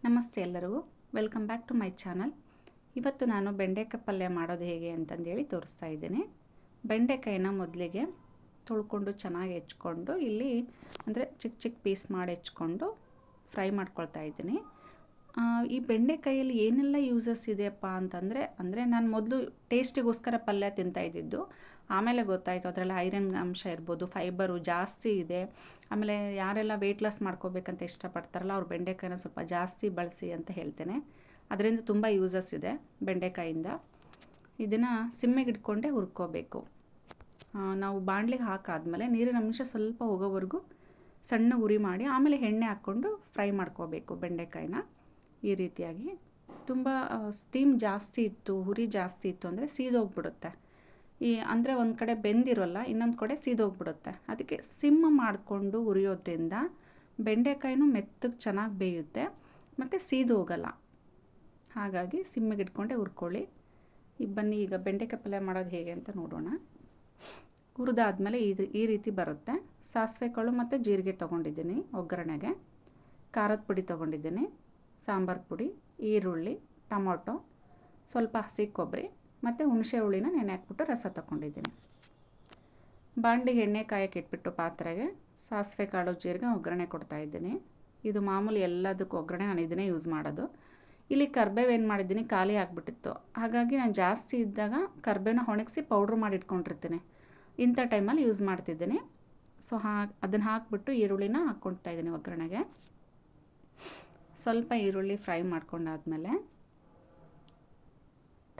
ನಮಸ್ತೆ ಎಲ್ಲರಿಗೂ, welcome back to my channel. ಇವತ್ತು ನಾನು ಬೆಂಡೆಕಾಯಿ ಪಲ್ಯ ಮಾಡೋದು ಹೇಗೆ ಅಂತಂದೇಳಿ ತೋರಿಸ್ತಾ ಇದ್ದೀನಿ. ಬೆಂಡೆಕಾಯಿನ ಮೊದಲಿಗೆ ತೊಳ್ಕೊಂಡು ಚೆನ್ನಾಗಿ ಹೆಚ್ಕೊಂಡು ಇಲ್ಲಿ ಅಂದರೆ ಚಿಕ್ಕ ಚಿಕ್ಕ ಪೀಸ್ ಮಾಡಿ ಹೆಚ್ಕೊಂಡು ಫ್ರೈ ಮಾಡ್ಕೊಳ್ತಾ ಇದ್ದೀನಿ. ಈ ಬೆಂಡೆಕಾಯಲ್ಲಿ ಏನೆಲ್ಲ ಯೂಸಸ್ ಇದೆಯಪ್ಪ ಅಂತಂದರೆ ನಾನು ಮೊದಲು ಟೇಸ್ಟಿಗೋಸ್ಕರ ಪಲ್ಯ ತಿಂತಾಯಿದ್ದು. ಆಮೇಲೆ ಗೊತ್ತಾಯಿತು ಅದರಲ್ಲಿ ಐರನ್ ಅಂಶ ಇರ್ಬೋದು, ಫೈಬರು ಜಾಸ್ತಿ ಇದೆ. ಆಮೇಲೆ ಯಾರೆಲ್ಲ ವೆಯ್ಟ್ ಲಾಸ್ ಮಾಡ್ಕೋಬೇಕಂತ ಇಷ್ಟಪಡ್ತಾರಲ್ಲ ಅವ್ರು ಬೆಂಡೆಕಾಯಿನ ಸ್ವಲ್ಪ ಜಾಸ್ತಿ ಬಳಸಿ ಅಂತ ಹೇಳ್ತೇನೆ. ಅದರಿಂದ ತುಂಬ ಯೂಸಸ್ ಇದೆ ಬೆಂಡೆಕಾಯಿಂದ. ಇದನ್ನು ಸಿಮ್ಮಿಗೆ ಇಟ್ಕೊಂಡೇ ಹುರ್ಕೋಬೇಕು. ನಾವು ಬಾಣಲಿಗೆ ಹಾಕಾದ್ಮೇಲೆ ನೀರಿನ ಅಂಶ ಸ್ವಲ್ಪ ಹೋಗೋವರೆಗೂ ಸಣ್ಣ ಉರಿ ಮಾಡಿ ಆಮೇಲೆ ಎಣ್ಣೆ ಹಾಕ್ಕೊಂಡು ಫ್ರೈ ಮಾಡ್ಕೋಬೇಕು ಬೆಂಡೆಕಾಯಿನ. ಈ ರೀತಿಯಾಗಿ ತುಂಬ ಸ್ಟೀಮ್ ಜಾಸ್ತಿ ಇತ್ತು, ಉರಿ ಜಾಸ್ತಿ ಇತ್ತು ಅಂದರೆ ಸೀದೋಗ್ಬಿಡುತ್ತೆ. ಅಂದರೆ ಒಂದು ಕಡೆ ಬೆಂದಿರೋಲ್ಲ, ಇನ್ನೊಂದು ಕಡೆ ಸೀದೋಗ್ಬಿಡುತ್ತೆ. ಅದಕ್ಕೆ ಸಿಮ್ ಮಾಡಿಕೊಂಡು ಉರಿಯೋದ್ರಿಂದ ಬೆಂಡೆಕಾಯಿನೂ ಮೆತ್ತಗೆ ಚೆನ್ನಾಗಿ ಬೇಯುತ್ತೆ ಮತ್ತು ಸೀದೋಗಲ್ಲ. ಹಾಗಾಗಿ ಸಿಮ್ಮಿಗೆ ಇಟ್ಕೊಂಡೆ ಹುರ್ಕೊಳ್ಳಿ. ಬನ್ನಿ ಈಗ ಬೆಂಡೆಕಾಯಿ ಪಲ್ಯ ಮಾಡೋದು ಹೇಗೆ ಅಂತ ನೋಡೋಣ. ಹುರಿದಾದ್ಮೇಲೆ ಈ ರೀತಿ ಬರುತ್ತೆ. ಸಾಸಿವೆ ಕಾಳು ಮತ್ತು ಜೀರಿಗೆ ತೊಗೊಂಡಿದ್ದೀನಿ ಒಗ್ಗರಣೆಗೆ, ಖಾರದ ಪುಡಿ ತೊಗೊಂಡಿದ್ದೀನಿ, ಸಾಂಬಾರು ಪುಡಿ, ಈರುಳ್ಳಿ, ಟೊಮೊಟೊ, ಸ್ವಲ್ಪ ಹಸಿ ಕೊಬ್ಬರಿ ಮತ್ತು ಹುಣಸೆ ಹುಳಿನ ನೆನೆ ಹಾಕ್ಬಿಟ್ಟು ರಸ ತೊಗೊಂಡಿದ್ದೀನಿ. ಬಾಣಲಿಗೆ ಎಣ್ಣೆ ಕಾಯಕ್ಕೆ ಇಟ್ಬಿಟ್ಟು ಪಾತ್ರೆಗೆ ಸಾಸಿವೆ ಕಾಳು ಜೀರಿಗೆ ಒಗ್ಗರಣೆ ಕೊಡ್ತಾಯಿದ್ದೀನಿ. ಇದು ಮಾಮೂಲಿ ಎಲ್ಲದಕ್ಕೂ ಒಗ್ಗರಣೆ ನಾನು ಇದನ್ನೇ ಯೂಸ್ ಮಾಡೋದು. ಇಲ್ಲಿ ಕರ್ಬೇವು ಏನು ಮಾಡಿದ್ದೀನಿ ಖಾಲಿ ಆಗಿಬಿಟ್ಟಿತ್ತು, ಹಾಗಾಗಿ ನಾನು ಜಾಸ್ತಿ ಇದ್ದಾಗ ಕರ್ಬೇವನ್ನ ಒಣಗಿಸಿ ಪೌಡ್ರ್ ಮಾಡಿ ಇಟ್ಕೊಂಡಿರ್ತೀನಿ. ಇಂಥ ಟೈಮಲ್ಲಿ ಯೂಸ್ ಮಾಡ್ತಿದ್ದೀನಿ. ಸೊ ಅದನ್ನು ಹಾಕ್ಬಿಟ್ಟು ಈರುಳ್ಳಿನ ಹಾಕ್ಕೊಳ್ತಾ ಇದ್ದೀನಿ ಒಗ್ಗರಣೆಗೆ. ಸ್ವಲ್ಪ ಈರುಳ್ಳಿ ಫ್ರೈ ಮಾಡ್ಕೊಂಡಾದ್ಮೇಲೆ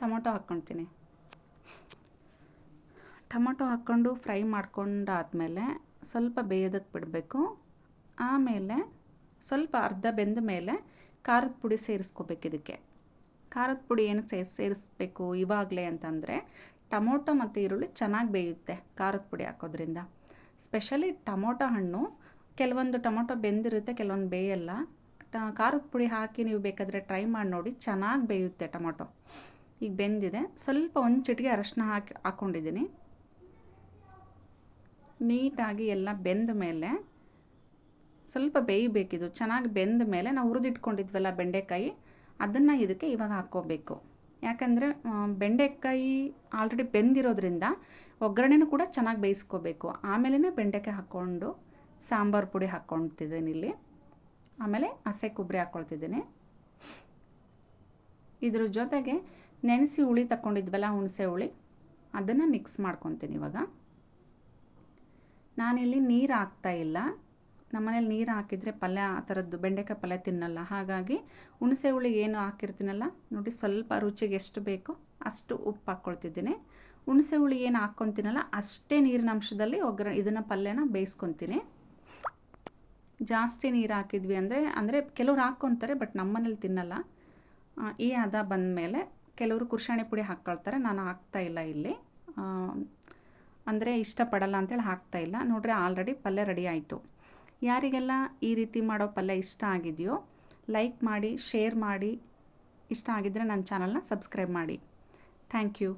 ಟೊಮೊಟೊ ಹಾಕ್ಕೊಳ್ತೀನಿ. ಟೊಮೊಟೊ ಹಾಕ್ಕೊಂಡು ಫ್ರೈ ಮಾಡ್ಕೊಂಡಾದ್ಮೇಲೆ ಸ್ವಲ್ಪ ಬೇಯೋದಕ್ಕೆ ಬಿಡಬೇಕು. ಆಮೇಲೆ ಸ್ವಲ್ಪ ಅರ್ಧ ಬೆಂದ ಮೇಲೆ ಖಾರದ ಪುಡಿ ಸೇರಿಸ್ಕೋಬೇಕು. ಇದಕ್ಕೆ ಖಾರದ ಪುಡಿ ಏನಕ್ಕೆ ಸೇರಿಸ್ಬೇಕು ಇವಾಗಲೇ ಅಂತಂದರೆ ಟೊಮೊಟೊ ಮತ್ತು ಈರುಳ್ಳಿ ಚೆನ್ನಾಗಿ ಬೇಯುತ್ತೆ ಖಾರದ ಪುಡಿ ಹಾಕೋದ್ರಿಂದ. ಸ್ಪೆಷಲಿ ಟೊಮೊಟೊ ಹಣ್ಣು ಕೆಲವೊಂದು ಟೊಮೊಟೊ ಬೆಂದಿರುತ್ತೆ, ಕೆಲವೊಂದು ಬೇಯಲ್ಲ. ಖಾರದ ಪುಡಿ ಹಾಕಿ ನೀವು ಬೇಕಾದರೆ ಟ್ರೈ ಮಾಡಿ ನೋಡಿ, ಚೆನ್ನಾಗಿ ಬೇಯುತ್ತೆ ಟೊಮೊಟೊ. ಈಗ ಬೆಂದಿದೆ. ಸ್ವಲ್ಪ ಒಂದು ಚಿಟಿಕೆ ಅರಶಿನ ಹಾಕ್ಕೊಂಡಿದ್ದೀನಿ. ನೀಟಾಗಿ ಎಲ್ಲ ಬೆಂದ ಮೇಲೆ ಸ್ವಲ್ಪ ಬೇಯಬೇಕಿದು. ಚೆನ್ನಾಗಿ ಬೆಂದ ಮೇಲೆ ನಾವು ಹುರಿದಿಟ್ಕೊಂಡಿದ್ವಲ್ಲ ಬೆಂಡೆಕಾಯಿ, ಅದನ್ನು ಇದಕ್ಕೆ ಇವಾಗ ಹಾಕ್ಕೋಬೇಕು. ಯಾಕಂದರೆ ಬೆಂಡೆಕಾಯಿ ಆಲ್ರೆಡಿ ಬೆಂದಿರೋದ್ರಿಂದ ಒಗ್ಗರಣೆನೂ ಕೂಡ ಚೆನ್ನಾಗಿ ಬೇಯಿಸ್ಕೋಬೇಕು. ಆಮೇಲೆ ಬೆಂಡೆಕಾಯಿ ಹಾಕ್ಕೊಂಡು ಸಾಂಬಾರು ಪುಡಿ ಹಾಕ್ಕೊಳ್ತಿದ್ದೀನಿ ಇಲ್ಲಿ. ಆಮೇಲೆ ಹಸಿ ಕೊಬ್ಬರಿ ಹಾಕ್ಕೊಳ್ತಿದ್ದೀನಿ. ಇದ್ರ ಜೊತೆಗೆ ನೆನೆಸಿ ಹುಳಿ ತಗೊಂಡಿದ್ವಲ್ಲ ಹುಣಸೆ ಹುಳಿ, ಅದನ್ನು ಮಿಕ್ಸ್ ಮಾಡ್ಕೊತೀನಿ ಇವಾಗ. ನಾನಿಲ್ಲಿ ನೀರು ಹಾಕ್ತಾಯಿಲ್ಲ. ನಮ್ಮನೇಲಿ ನೀರು ಹಾಕಿದರೆ ಪಲ್ಯ ಆ ಥರದ್ದು ಬೆಂಡೆಕಾಯಿ ಪಲ್ಯ ತಿನ್ನಲ್ಲ. ಹಾಗಾಗಿ ಹುಣಸೆ ಹುಳಿಗೆ ಏನು ಹಾಕಿರ್ತೀನಲ್ಲ ನೋಡಿ, ಸ್ವಲ್ಪ ರುಚಿಗೆ ಎಷ್ಟು ಬೇಕೋ ಅಷ್ಟು ಉಪ್ಪು ಹಾಕ್ಕೊಳ್ತಿದ್ದೀನಿ. ಹುಣಸೆ ಹುಳಿ ಏನು ಹಾಕ್ಕೊತೀನಲ್ಲ ಅಷ್ಟೇ ನೀರಿನ ಅಂಶದಲ್ಲಿ ಇದನ್ನು ಪಲ್ಯನ ಬೇಯಿಸ್ಕೊತೀನಿ. ಜಾಸ್ತಿ ನೀರು ಹಾಕಿದ್ವಿ ಅಂದರೆ ಕೆಲವ್ರು ಹಾಕ್ಕೊತಾರೆ, ಬಟ್ ನಮ್ಮನೇಲಿ ತಿನ್ನಲ್ಲ. ಈ ಹದ ಬಂದಮೇಲೆ ಕೆಲವರು ಕುರ್ಷಾಣಿ ಪುಡಿ ಹಾಕ್ಕೊಳ್ತಾರೆ, ನಾನು ಹಾಕ್ತಾಯಿಲ್ಲ ಇಲ್ಲಿ. ಅಂದರೆ ಇಷ್ಟಪಡಲ್ಲ ಅಂತೇಳಿ ಹಾಕ್ತಾಯಿಲ್ಲ. ನೋಡ್ರಿ, ಆಲ್ರೆಡಿ ಪಲ್ಯ ರೆಡಿ ಆಯಿತು. ಯಾರಿಗೆಲ್ಲ ಈ ರೀತಿ ಮಾಡೋ ಪಲ್ಯ ಇಷ್ಟ ಆಗಿದೆಯೋ ಲೈಕ್ ಮಾಡಿ, ಶೇರ್ ಮಾಡಿ. ಇಷ್ಟ ಆಗಿದ್ದರೆ ನನ್ನ ಚಾನಲ್ನ ಸಬ್ಸ್ಕ್ರೈಬ್ ಮಾಡಿ. Thank you.